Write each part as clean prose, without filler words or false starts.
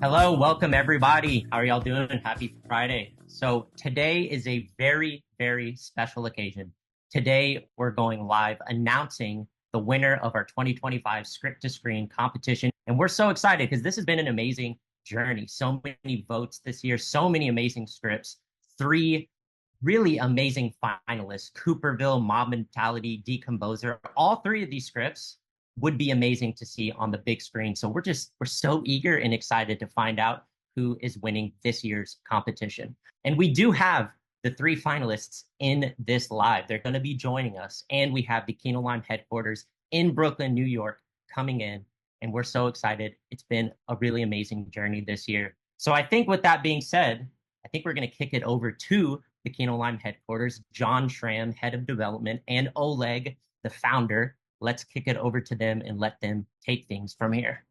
Hello, welcome everybody. How are y'all doing? Happy Friday. So today is a very, very special occasion. Today we're going live announcing the winner of our 2025 script to screen competition. And we're so excited because this has been an amazing journey. So many votes this year, so many amazing scripts, three really amazing finalists, Cooperville, Mob Mentality, Decomposer. All three of these scripts would be amazing to see on the big screen. So we're so eager and excited to find out who is winning this year's competition. And we do have the three finalists in this live. They're going to be joining us. And we have the Kinolime headquarters in Brooklyn, New York coming in. And we're so excited. It's been a really amazing journey this year. So I think with that being said, I think we're going to kick it over to the Kinolime headquarters, John Schramm, head of development, and Oleg, the founder. Let's kick it over to them and let them take things from here.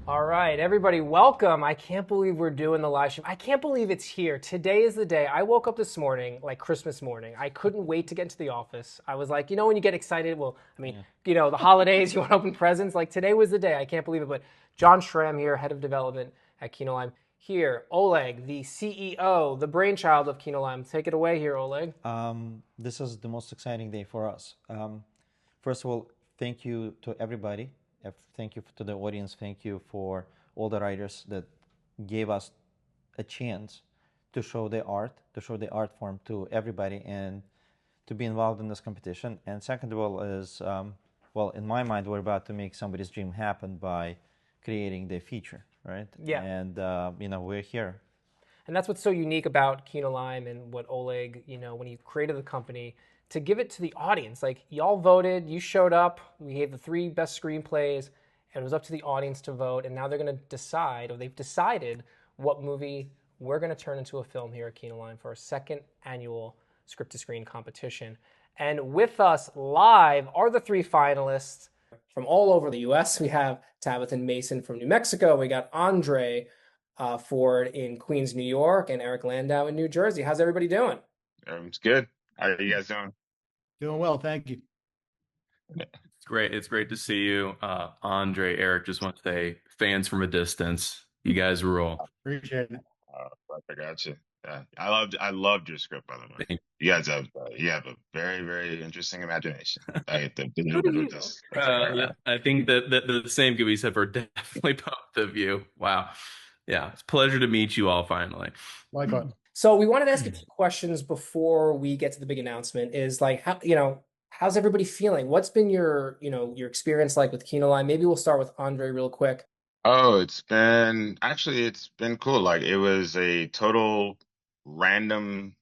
All right, everybody, welcome. I can't believe we're doing the live stream. I can't believe it's here. Today is the day. I woke up this morning, like Christmas morning. I couldn't wait to get into the office. I was like, when you get excited, the holidays, you want to open presents. Like today was the day. I can't believe it. But John Schramm here, head of development at Kinolime. Here, Oleg, the CEO, the brainchild of Kinolime. Take it away here, Oleg. This is the most exciting day for us. First of all, thank you to everybody. Thank you to the audience. Thank you for all the writers that gave us a chance to show the art form to everybody and to be involved in this competition. And second of all is, in my mind, we're about to make somebody's dream happen by creating the feature, right? Yeah. And, we're here. And that's what's so unique about Kinolime and what Oleg, when he created the company, to give it to the audience. Like, y'all voted, you showed up, we gave the three best screenplays, and it was up to the audience to vote, and now they're going to decide, or they've decided, what movie we're going to turn into a film here at Kinolime for our second annual script-to-screen competition. And with us live are the three finalists from all over the U.S. We have Tabitha Mason from New Mexico, we got Andre Ford in Queens, New York, and Eric Landau in New Jersey. How's everybody doing? It's good. How are you guys doing? Doing well, thank you. It's great. It's great to see you. Andre, Eric, just want to say, fans from a distance, you guys rule. Appreciate it. I got you. Yeah, I loved your script, by the way. You guys have a very, very interesting imagination. I think that the same could be said for definitely both of you. Wow. Yeah, it's a pleasure to meet you all finally. Likewise. So we wanted to ask a few questions before we get to the big announcement. Is like, how's everybody feeling? What's been your experience like with Kinolime? Maybe we'll start with Andre real quick. Oh, it's been cool. Like, it was a total random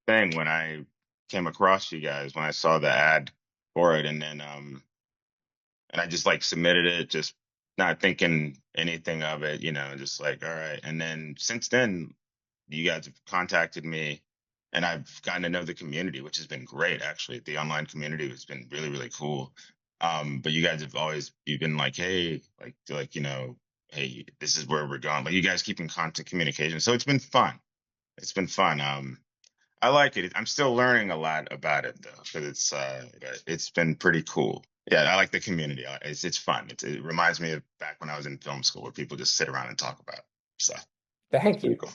thing when I came across you guys, when I saw the ad for it, and then and I just like submitted it, just not thinking anything of it, just like, all right. And then since then, you guys have contacted me, and I've gotten to know the community, which has been great. Actually, the online community has been really, really cool. But you guys you've been like, hey, hey, this is where we're going. Like, you guys keep in constant communication, so it's been fun. It's been fun. I like it. I'm still learning a lot about it though, because it's been pretty cool. Yeah, I like the community. It's fun. It reminds me of back when I was in film school, where people just sit around and talk about stuff. Thank you. Cool.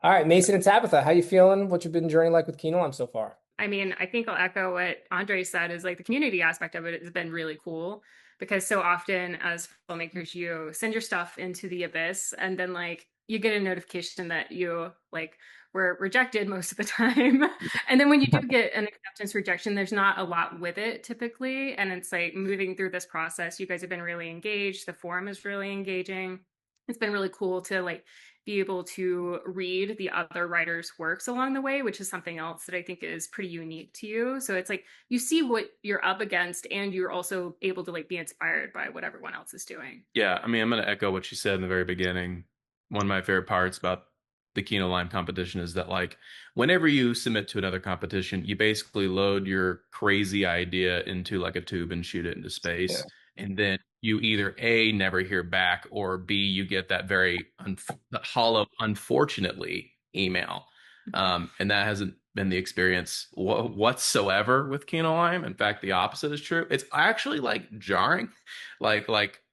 All right, Mason and Tabitha, how you feeling? What you've been journeying like with Kinolime so far? I mean, I think I'll echo what Andre said, is like the community aspect of it has been really cool, because so often as filmmakers, you send your stuff into the abyss and then like you get a notification that you like were rejected most of the time. And then when you do get an acceptance rejection, there's not a lot with it typically. And it's like moving through this process, you guys have been really engaged. The forum is really engaging. It's been really cool to like be able to read the other writers' works along the way, which is something else that I think is pretty unique to you. So it's like you see what you're up against, and you're also able to like be inspired by what everyone else is doing. Yeah, I mean, I'm going to echo what she said in the very beginning. One of my favorite parts about the Kinolime competition is that, like, whenever you submit to another competition, you basically load your crazy idea into like a tube and shoot it into space. Yeah. And then you either A, never hear back, or B, you get that very hollow, unfortunately, email. And that hasn't been the experience whatsoever with Kinolime. In fact, the opposite is true. It's actually like jarring, like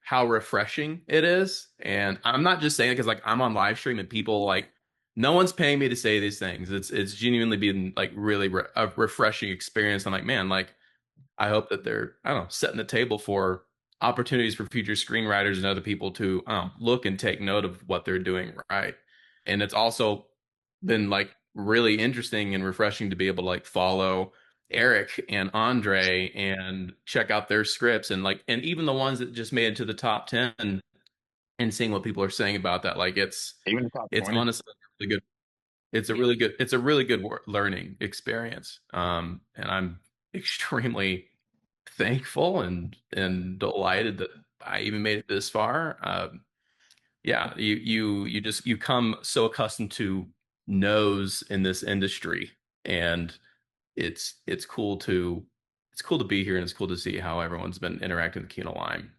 how refreshing it is. And I'm not just saying it because like I'm on live stream and people like no one's paying me to say these things. It's genuinely been like really a refreshing experience. I'm like, man, like I hope that they're, I don't know, setting the table for opportunities for future screenwriters and other people to look and take note of what they're doing right. And it's also been like really interesting and refreshing to be able to like follow Eric and Andre and check out their scripts and like, and even the ones that just made it to the top 10 and seeing what people are saying about that. Like Even the top it's 20. honestly really good. It's a really good learning experience. And I'm extremely thankful and delighted that I even made it this far. Yeah, you just you come so accustomed to no's in this industry, and it's cool to be here, and it's cool to see how everyone's been interacting with Kinolime.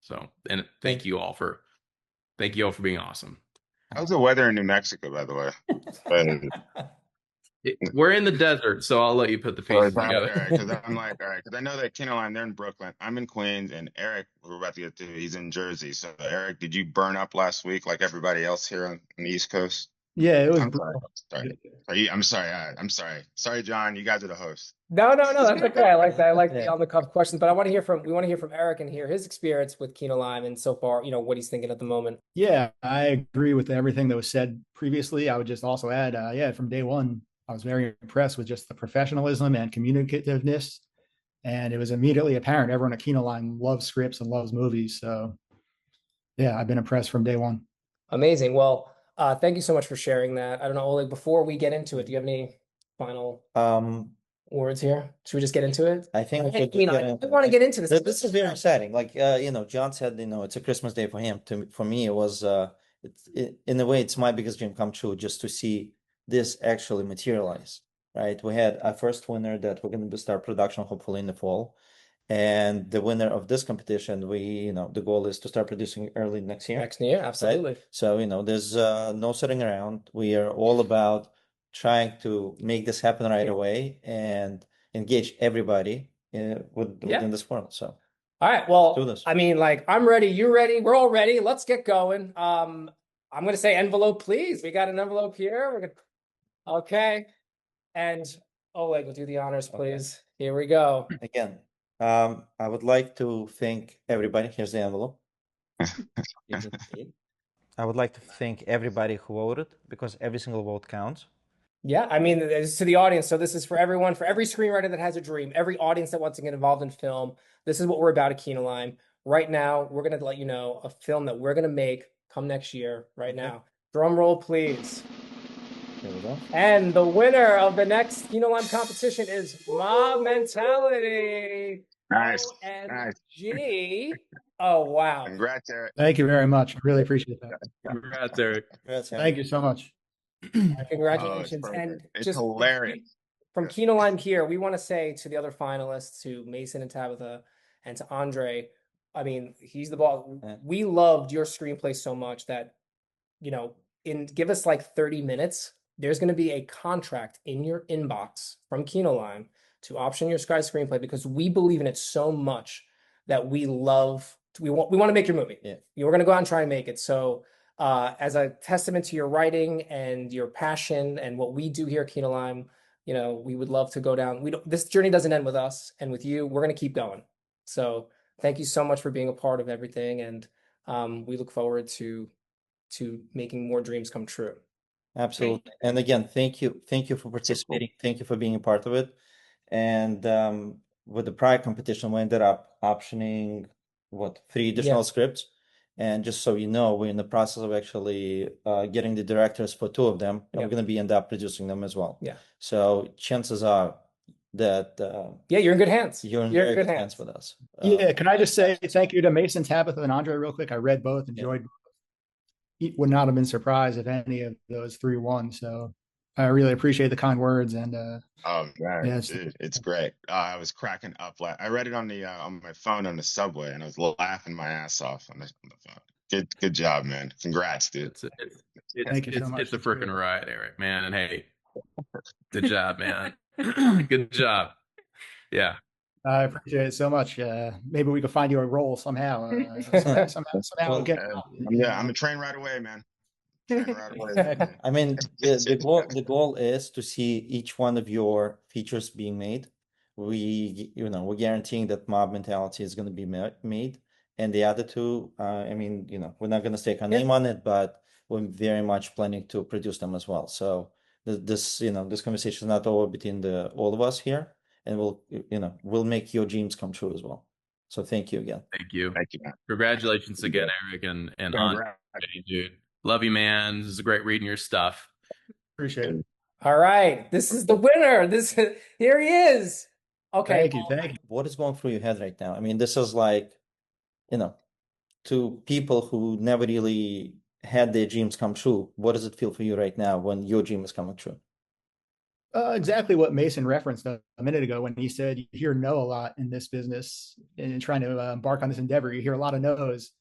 So, and thank you all for being awesome. How's the weather in New Mexico, by the way? We're in the desert, so I'll let you put the So pieces it's not, all together. right, because I'm like, all right, because I know that Kinolime, they're in Brooklyn. I'm in Queens, and Eric, who we're about to get to, he's in Jersey. So, Eric, did you burn up last week like everybody else here on the East Coast? Yeah, it was I'm sorry. brutal. I'm sorry. I'm sorry. Sorry, John. You guys are the host. No, that's okay. I like that. I like the Yeah. on the cuff questions, but we want to hear from Eric and hear his experience with Kinolime and so far, what he's thinking at the moment. Yeah, I agree with everything that was said previously. I would just also add, yeah, from day one, I was very impressed with just the professionalism and communicativeness. And it was immediately apparent everyone at Kinoline loves scripts and loves movies. So yeah, I've been impressed from day one. Amazing. Well, thank you so much for sharing that. I don't know, Oleg, before we get into it, do you have any final words here? Should we just get into it? I think we should I want to get into this. This is very exciting. Like John said, it's a Christmas day for him. For me, it was in a way it's my biggest dream come true just to see this actually materialize. Right? We had our first winner that we're going to start production hopefully in the fall, and the winner of this competition, the goal is to start producing early next year. Next year, absolutely. Right? So there's no sitting around. We are all about trying to make this happen right away and engage everybody within this world. So, all right. Well, do this. I mean, like, I'm ready. You're ready. We're all ready. Let's get going. I'm going to say envelope, please. We got an envelope here. Okay. And Oleg, will do the honors, please. Okay. Here we go. Again, I would like to thank everybody. Here's the envelope. I would like to thank everybody who voted because every single vote counts. Yeah, I mean, it's to the audience. So this is for everyone, for every screenwriter that has a dream, every audience that wants to get involved in film. This is what we're about at Kinolime. Right now, we're going to let you know a film that we're going to make come next year, right now. Drum roll, please. There we go. And the winner of the next Kinolime competition is Mob Mentality. Nice. OMG. Oh, wow. Congrats, Eric. Thank you very much. I really appreciate that. Congrats, Eric. Thank you so much. Congratulations. And it's just hilarious. From Kinolime here, we want to say to the other finalists, to Mason and Tabitha, and to Andre, I mean, he's the boss. Yeah. We loved your screenplay so much that, give us like 30 minutes. There's going to be a contract in your inbox from Kinolime to option your Sky screenplay because we believe in it so much that we want to make your movie. Yeah. We're going to go out and try and make it. So as a testament to your writing and your passion and what we do here at Kinolime, we would love to go down. This journey doesn't end with us and with you. We're going to keep going. So thank you so much for being a part of everything. And we look forward to making more dreams come true. Absolutely. And again, thank you for participating. Thank you for being a part of it. And with the prior competition, we ended up optioning 3 additional scripts. And just so you know, we're in the process of actually getting the directors for 2 of them, and we're going to end up producing them as well. Yeah. So chances are that you're in good hands. You're in very good hands with us. Can I just say thank you to Mason, Tabitha, and Andre real quick? I read both, enjoyed both. Would not have been surprised if any of those 3 won. So I really appreciate the kind words and oh man, yeah, it's great. I was cracking up. I read it on my phone on the subway, and I was laughing my ass off on the phone. Good job, man. Congrats, dude. Thank you so much. It's a freaking ride, Eric, man. And hey, good job, man. Good job. Yeah. I appreciate it so much. Maybe we could find you a role somehow. Somehow Well, get. I'm a train right away, man. Train right away. I mean, the goal is to see each one of your features being made. We're guaranteeing that Mob Mentality is going to be made, and the other two, I mean, we're not going to stake our name on it, but we're very much planning to produce them as well. So this conversation is not over between all of us here, and we'll make your dreams come true as well. So thank you again. Thank you. Thank you, man. Congratulations again, Eric and Andre, dude. Love you, man. This is great reading your stuff. Appreciate it. All right, this is the winner. Here he is. Okay. Thank you. What is going through your head right now? I mean, this is like, to people who never really had their dreams come true. What does it feel for you right now when your dream is coming true? Exactly what Mason referenced a minute ago when he said you hear no a lot in this business and trying to embark on this endeavor. You hear a lot of no's.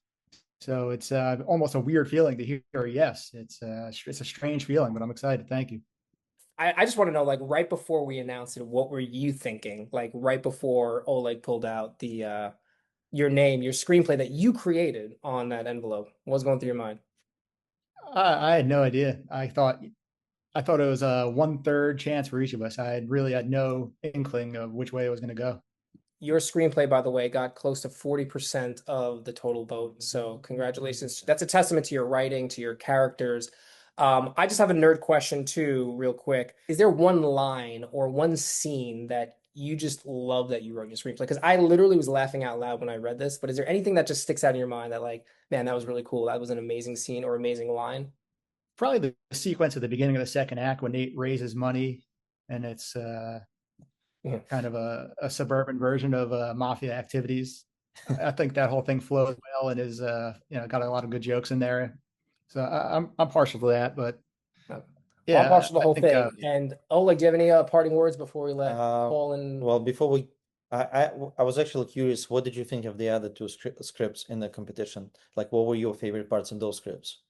So it's almost a weird feeling to hear a yes. It's a strange feeling, but I'm excited. Thank you. I just want to know, like, right before we announced it, what were you thinking? Like, right before Oleg pulled out your name, your screenplay that you created on that envelope. What was going through your mind? I had no idea. I thought it was a 1/3 chance for each of us. I really had no inkling of which way it was going to go. Your screenplay, by the way, got close to 40% of the total vote. So congratulations. That's a testament to your writing, to your characters. I just have a nerd question too, real quick. Is there one line or one scene that you just love that you wrote in your screenplay? Because I literally was laughing out loud when I read this, but is there anything that just sticks out in your mind that, like, man, that was really cool. That was an amazing scene or amazing line? Probably the sequence at the beginning of the second act when Nate raises money and it's kind of a suburban version of mafia activities. I think that whole thing flows well and is got a lot of good jokes in there. So I'm partial to that, but yeah, I'm partial to the whole thing. And Oleg, do you have any parting words before we let Paul and? Well, before we, I was actually curious. What did you think of the other two scripts in the competition? Like, what were your favorite parts in those scripts?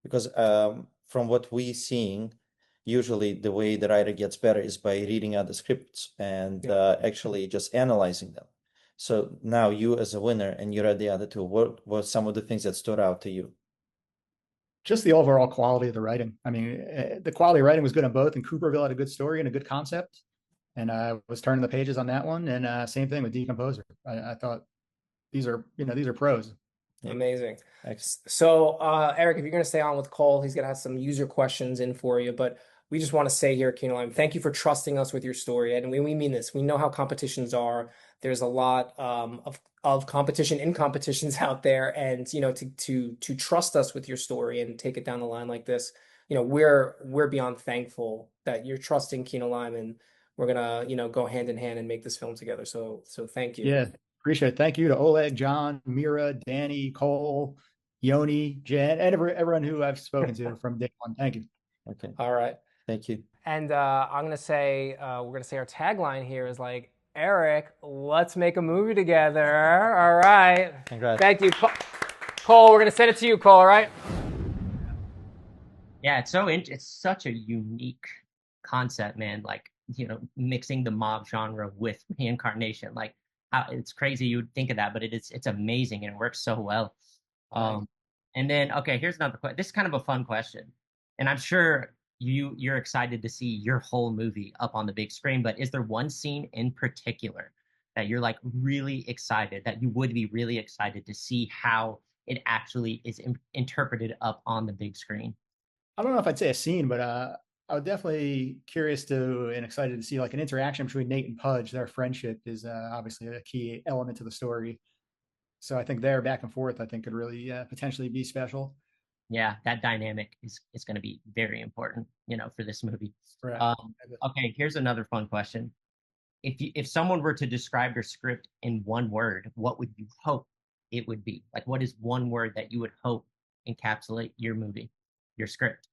Because from what we're seeing, usually the way the writer gets better is by reading other scripts and actually just analyzing them. So now you as a winner and you read the other two, what were some of the things that stood out to you? Just the overall quality of the writing. I mean, the quality of writing was good on both, and Cooperville had a good story and a good concept. And I was turning the pages on that one, and same thing with Decomposer. I thought these are pros. Amazing. So, Eric, if you're going to stay on with Cole, he's going to have some user questions in for you. But we just want to say here at Kinolime, thank you for trusting us with your story. And we mean this. We know how competitions are. There's a lot of competition in competitions out there. And, to trust us with your story and take it down the line like this, we're beyond thankful that you're trusting Kinolime, and we're going to, go hand in hand and make this film together. So thank you. Yeah. Appreciate it. Thank you to Oleg, John, Mira, Danny, Cole, Yoni, Jen, and everyone who I've spoken to from day one. Thank you. Okay. All right. Thank you. And I'm gonna say we're gonna say our tagline here is like, Eric, let's make a movie together. All right. Congrats. Thank you, Cole. We're gonna send it to you, Cole. All right. Yeah, it's such a unique concept, man. Like, mixing the mob genre with reincarnation. Like, it's crazy you would think of that, but it's amazing and it works so well. And then, okay, here's another question. This is kind of a fun question, and I'm sure you're excited to see your whole movie up on the big screen. But is there one scene in particular that you're like really excited, that you would be really excited to see how it actually is interpreted up on the big screen? I don't know if I'd say a scene, but I was definitely curious to and excited to see like an interaction between Nate and Pudge. Their friendship is obviously a key element to the story. So I think their back and forth, I think, could really potentially be special. Yeah, that dynamic is going to be very important, for this movie. Right. Okay, here's another fun question. If someone were to describe your script in one word, what would you hope it would be? Like, what is one word that you would hope encapsulate your movie, your script?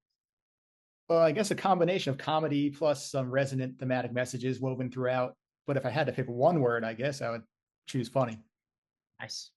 Well, I guess a combination of comedy plus some resonant thematic messages woven throughout. But if I had to pick one word, I guess I would choose funny. Nice.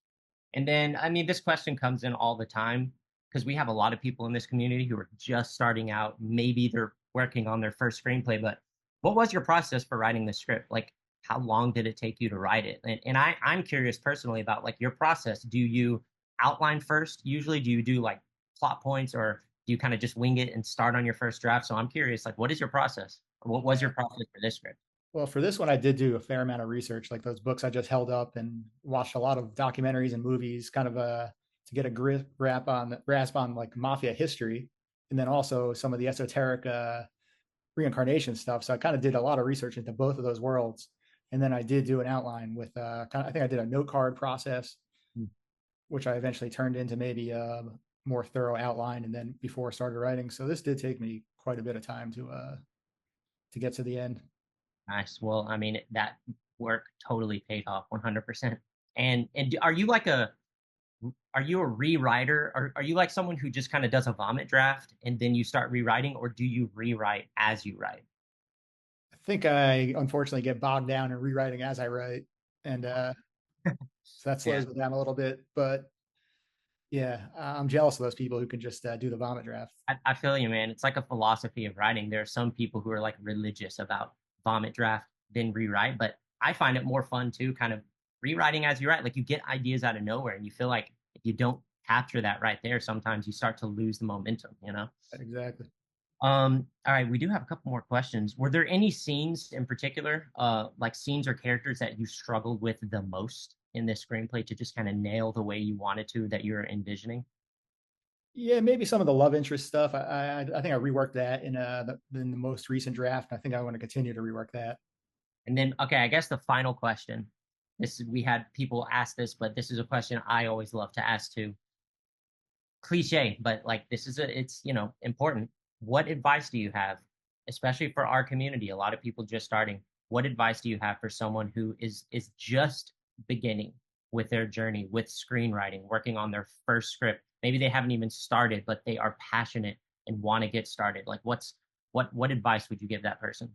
And then, I mean, this question comes in all the time because we have a lot of people in this community who are just starting out. Maybe they're working on their first screenplay, but what was your process for writing the script? Like, how long did it take you to write it? And I'm curious personally about like your process. Do you outline first? Usually, do you do like plot points, or do you kind of just wing it and start on your first draft? So I'm curious, like, what is your process? Or what was your process for this script? Well, for this one, I did do a fair amount of research, like those books I just held up, and watched a lot of documentaries and movies, kind of to get a grasp on like mafia history, and then also some of the esoteric reincarnation stuff. So I kind of did a lot of research into both of those worlds, and then I did do an outline with I think I did a note card process, which I eventually turned into maybe a more thorough outline, and then before I started writing. So this did take me quite a bit of time to get to the end. Nice. Well, I mean, that work totally paid off 100%. And are you like are you a rewriter? Are you like someone who just kind of does a vomit draft and then you start rewriting, or do you rewrite as you write? I think I unfortunately get bogged down in rewriting as I write, and so that slows me down a little bit. But yeah, I'm jealous of those people who can just do the vomit draft. I feel you, man. It's like a philosophy of writing. There are some people who are like religious about vomit draft, then rewrite. But I find it more fun too, kind of rewriting as you write. Like you get ideas out of nowhere, and you feel like if you don't capture that right there, sometimes you start to lose the momentum, you know? Exactly. All right, we do have a couple more questions. Were there any scenes in particular, like scenes or characters that you struggled with the most in this screenplay to just kind of nail the way you wanted to, that you're envisioning? Yeah, maybe some of the love interest stuff. I think I reworked that in the most recent draft. I think I want to continue to rework that. And then, okay, I guess the final question. We had people ask this, but this is a question I always love to ask too. Cliche, but like it's important. What advice do you have, especially for our community? A lot of people just starting. What advice do you have for someone who is just beginning with their journey with screenwriting, working on their first script? Maybe they haven't even started, but they are passionate and want to get started. Like, what advice would you give that person?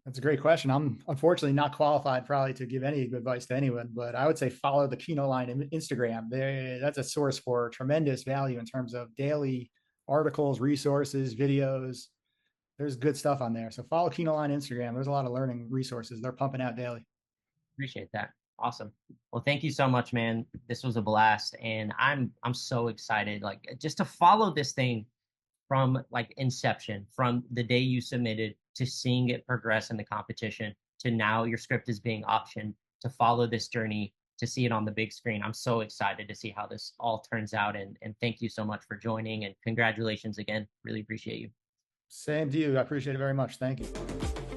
That's a great question. I'm unfortunately not qualified probably to give any advice to anyone, but I would say follow the Kinolime Instagram. That's a source for tremendous value in terms of daily articles, resources, videos. There's good stuff on there. So follow Kinolime Instagram. There's a lot of learning resources. They're pumping out daily. Appreciate that. Awesome. Well, thank you so much, man. This was a blast, and I'm so excited, like just to follow this thing from like inception, from the day you submitted to seeing it progress in the competition to now your script is being optioned, to follow this journey, to see it on the big screen. I'm so excited to see how this all turns out. And thank you so much for joining, and congratulations again. Really appreciate you. Same to you. I appreciate it very much. Thank you.